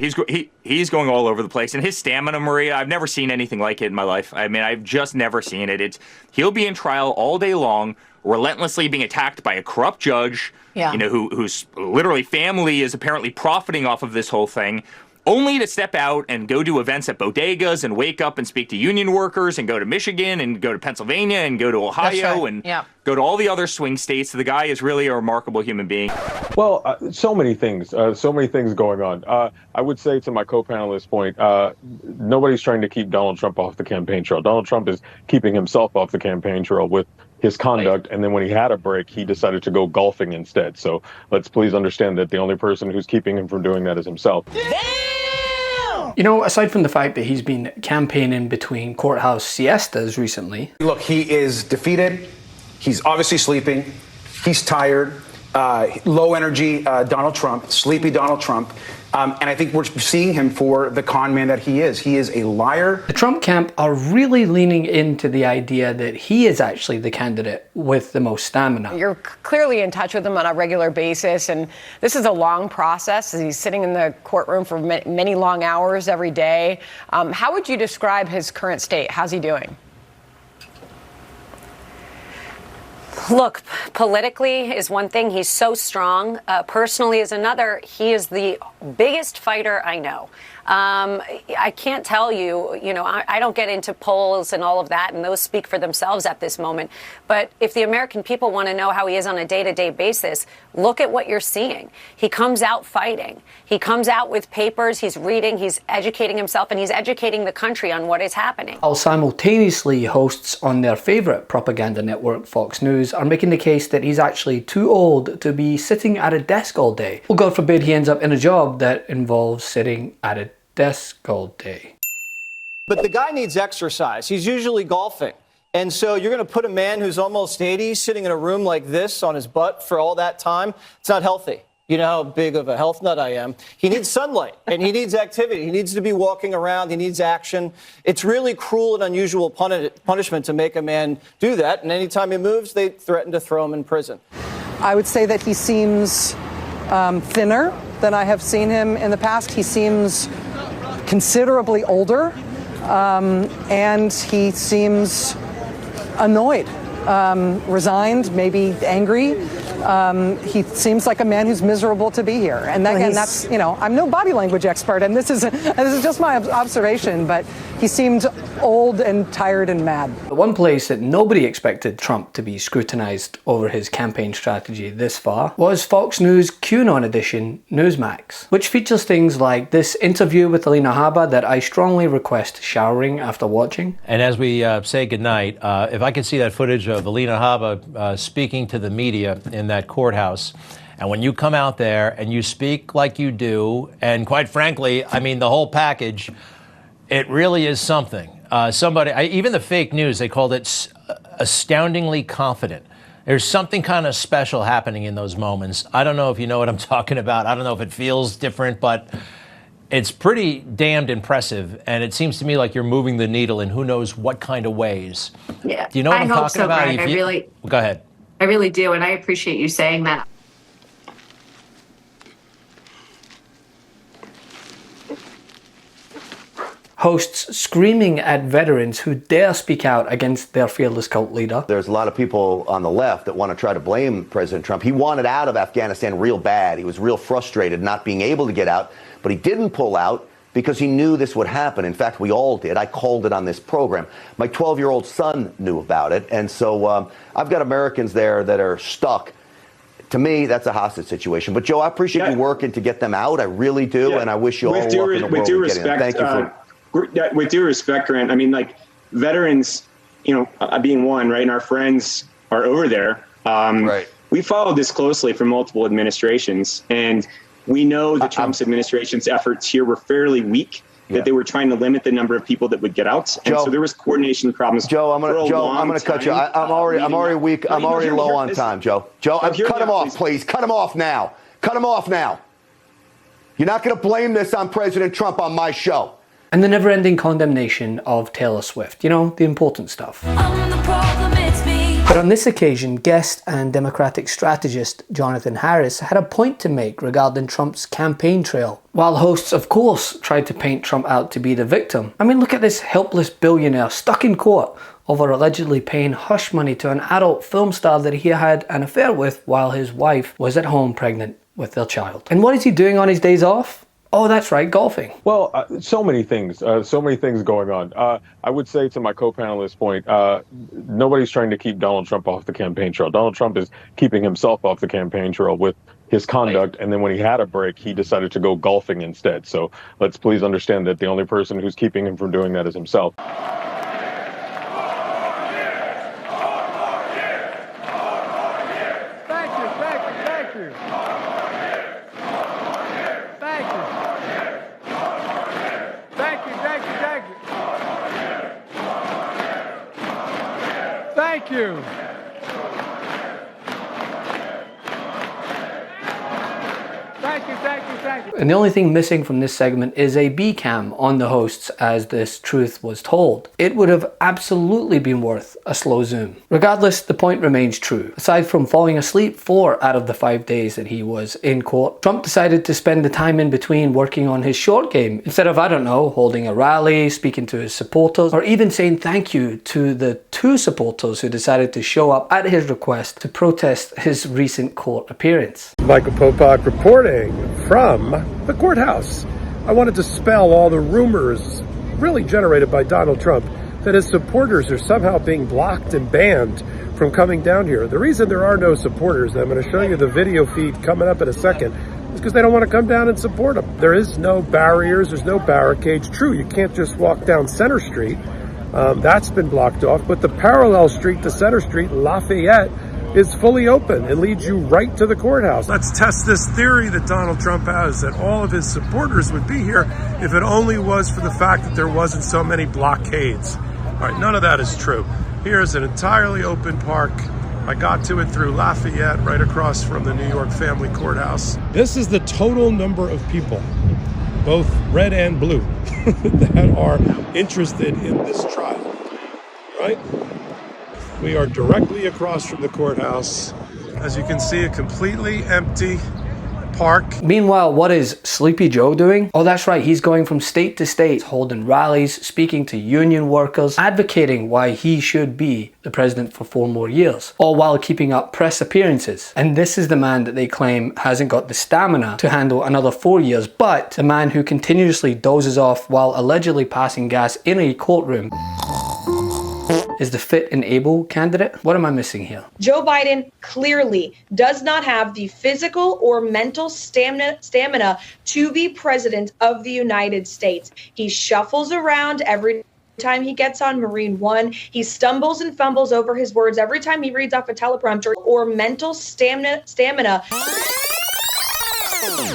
He's going all over the place, and his stamina, Maria, I've never seen anything like it in my life. I mean, I've just never seen it. He'll be in trial all day long, relentlessly being attacked by a corrupt judge, whose literally family is apparently profiting off of this whole thing, only to step out and go do events at bodegas and wake up and speak to union workers and go to Michigan and go to Pennsylvania and go to Ohio and go to all the other swing states. The guy is really a remarkable human being. Well, so many things going on. I would say to my co-panelist's point, nobody's trying to keep Donald Trump off the campaign trail. Donald Trump is keeping himself off the campaign trail with his conduct, and then when he had a break, he decided to go golfing instead. So let's please understand that the only person who's keeping him from doing that is himself. You know, aside from the fact that he's been campaigning between courthouse siestas recently. Look, he is defeated. He's obviously sleeping. He's tired. Low energy Donald Trump, sleepy Donald Trump. And I think we're seeing him for the con man that he is. He is a liar. The Trump camp are really leaning into the idea that he is actually the candidate with the most stamina. You're clearly in touch with him on a regular basis, and this is a long process. He's sitting in the courtroom for many long hours every day. How would you describe his current state? How's he doing? Look, politically is one thing. He's so strong. Personally is another. He is the biggest fighter I know. I can't tell you, I don't get into polls and all of that, and those speak for themselves at this moment. But if the American people want to know how he is on a day-to-day basis, look at what you're seeing. He comes out fighting. He comes out with papers, he's reading, he's educating himself, and he's educating the country on what is happening. While simultaneously, hosts on their favourite propaganda network, Fox News, are making the case that he's actually too old to be sitting at a desk all day. Well, God forbid he ends up in a job that involves sitting at a desk all day. But the guy needs exercise. He's usually golfing. And so you're going to put a man who's almost 80 sitting in a room like this on his butt for all that time? It's not healthy. You know how big of a health nut I am. He needs sunlight and he needs activity. He needs to be walking around. He needs action. It's really cruel and unusual punishment to make a man do that. And anytime he moves, they threaten to throw him in prison. I would say that he seems thinner than I have seen him in the past. He seems considerably older, and he seems annoyed, resigned, maybe angry. He seems like a man who's miserable to be here. And again, that's, I'm no body language expert, and this is just my observation, but he seemed old and tired and mad. The one place that nobody expected Trump to be scrutinised over his campaign strategy this far was Fox News' QAnon edition, Newsmax, which features things like this interview with Alina Habba that I strongly request showering after watching. And as we say goodnight, if I could see that footage of Alina Habba speaking to the media in that courthouse, and when you come out there and you speak like you do, and quite frankly, I mean the whole package, it really is something. Even the fake news, they called it astoundingly confident. There's something kind of special happening in those moments. I don't know if you know what I'm talking about. I don't know if it feels different, but it's pretty damned impressive. And it seems to me like you're moving the needle in who knows what kind of ways. Yeah, Do you know what I'm talking about? Greg. Go ahead. I really do, and I appreciate you saying that. Hosts screaming at veterans who dare speak out against their fearless cult leader. There's a lot of people on the left that want to try to blame President Trump. He wanted out of Afghanistan real bad. He was real frustrated not being able to get out, but he didn't pull out because he knew this would happen. In fact, we all did. I called it on this program. My 12-year-old son knew about it, and so I've got Americans there that are stuck. To me, that's a hostage situation. But, Joe, I appreciate you working to get them out. I really do, and I wish you all luck in the world with due respect, Thank you for... With due respect, Grant, I mean, like, veterans, being one, right, and our friends are over there. Right. We followed this closely for multiple administrations, and we know the Trump's administration's efforts here were fairly weak, that they were trying to limit the number of people that would get out. And Joe, so there was coordination problems. Joe, I'm gonna cut you. I'm already weak. I'm already low on time, Joe. Joe, cut him off, please. Cut him off now. Cut him off now. You're not going to blame this on President Trump on my show. And the never-ending condemnation of Taylor Swift. The important stuff. I'm the problem, it's me. But on this occasion, guest and Democratic strategist Jonathan Harris had a point to make regarding Trump's campaign trail. While hosts, of course, tried to paint Trump out to be the victim. I mean, look at this helpless billionaire stuck in court over allegedly paying hush money to an adult film star that he had an affair with while his wife was at home pregnant with their child. And what is he doing on his days off? Oh, that's right, golfing. Well, so many things going on. I would say to my co-panelist's point, nobody's trying to keep Donald Trump off the campaign trail. Donald Trump is keeping himself off the campaign trail with his conduct. And then when he had a break, he decided to go golfing instead. So let's please understand that the only person who's keeping him from doing that is himself. Thank you. And the only thing missing from this segment is a B cam on the hosts as this truth was told. It would have absolutely been worth a slow zoom. Regardless, the point remains true. Aside from falling asleep 4 out of the 5 days that he was in court, Trump decided to spend the time in between working on his short game instead of, I don't know, holding a rally, speaking to his supporters, or even saying thank you to the 2 supporters who decided to show up at his request to protest his recent court appearance. Michael Popak reporting from the courthouse. I wanted to dispel all the rumors really generated by Donald Trump that his supporters are somehow being blocked and banned from coming down here. The reason there are no supporters, I'm going to show you the video feed coming up in a second, is because they don't want to come down and support him. There is no barriers, there's no barricades. True, you can't just walk down Center Street. That's been blocked off, but the parallel street to Center Street, Lafayette, is fully open and leads you right to the courthouse. Let's test this theory that Donald Trump has, that all of his supporters would be here if it only was for the fact that there wasn't so many blockades. All right, none of that is true. Here's an entirely open park. I got to it through Lafayette, right across from the New York Family Courthouse. This is the total number of people, both red and blue, that are interested in this trial, right? We are directly across from the courthouse. As you can see, a completely empty park. Meanwhile, what is Sleepy Joe doing? Oh, that's right, he's going from state to state, holding rallies, speaking to union workers, advocating why he should be the president for 4 more years, all while keeping up press appearances. And this is the man that they claim hasn't got the stamina to handle another 4 years, but the man who continuously dozes off while allegedly passing gas in a courtroom is the fit and able candidate. What am I missing here? Joe Biden clearly does not have the physical or mental stamina to be president of the United States. He shuffles around every time he gets on Marine One. He stumbles and fumbles over his words every time he reads off a teleprompter or mental stamina.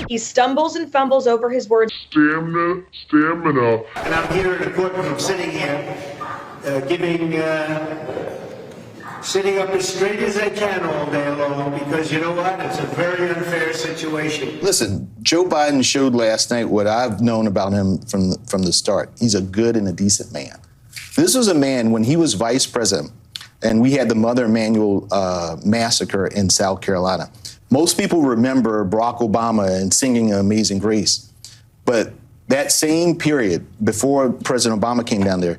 He stumbles and fumbles over his words. Stamina. And I'm here in the courtroom, sitting here, sitting up as straight as I can all day long, because you know what? It's a very unfair situation. Listen, Joe Biden showed last night what I've known about him from the start. He's a good and a decent man. This was a man, when he was vice president, and we had the Mother Emanuel massacre in South Carolina. Most people remember Barack Obama and singing Amazing Grace. But that same period, before President Obama came down there,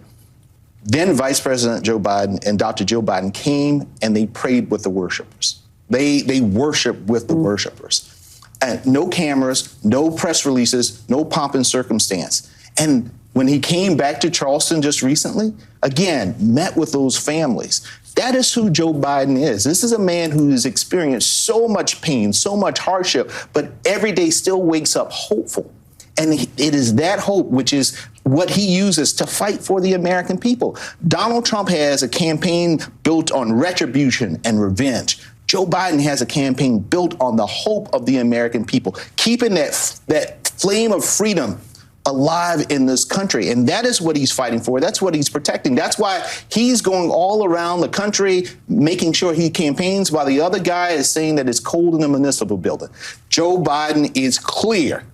then Vice President Joe Biden and Dr. Joe Biden came and they prayed with the worshipers. They worshiped with the worshipers. And no cameras, no press releases, no pomp and circumstance. And when he came back to Charleston just recently, again, met with those families. That is who Joe Biden is. This is a man who has experienced so much pain, so much hardship, but every day still wakes up hopeful. And it is that hope which is what he uses to fight for the American people. Donald Trump has a campaign built on retribution and revenge. Joe Biden has a campaign built on the hope of the American people, keeping that flame of freedom alive in this country. And that is what he's fighting for. That's what he's protecting. That's why he's going all around the country, making sure he campaigns while the other guy is saying that it's cold in the municipal building. Joe Biden is clear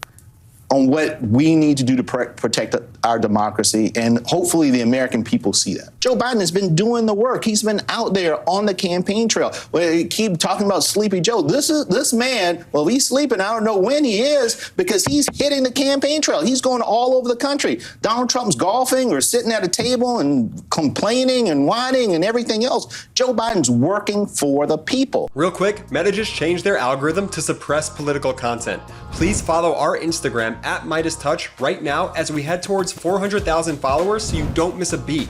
on what we need to do to protect our democracy, and hopefully the American people see that. Joe Biden has been doing the work. He's been out there on the campaign trail. We keep talking about Sleepy Joe. This man, well, he's sleeping. I don't know when he is, because he's hitting the campaign trail. He's going all over the country. Donald Trump's golfing or sitting at a table and complaining and whining and everything else. Joe Biden's working for the people. Real quick, Meta just changed their algorithm to suppress political content. Please follow our Instagram at MeidasTouch right now as we head towards 400,000 followers so you don't miss a beat.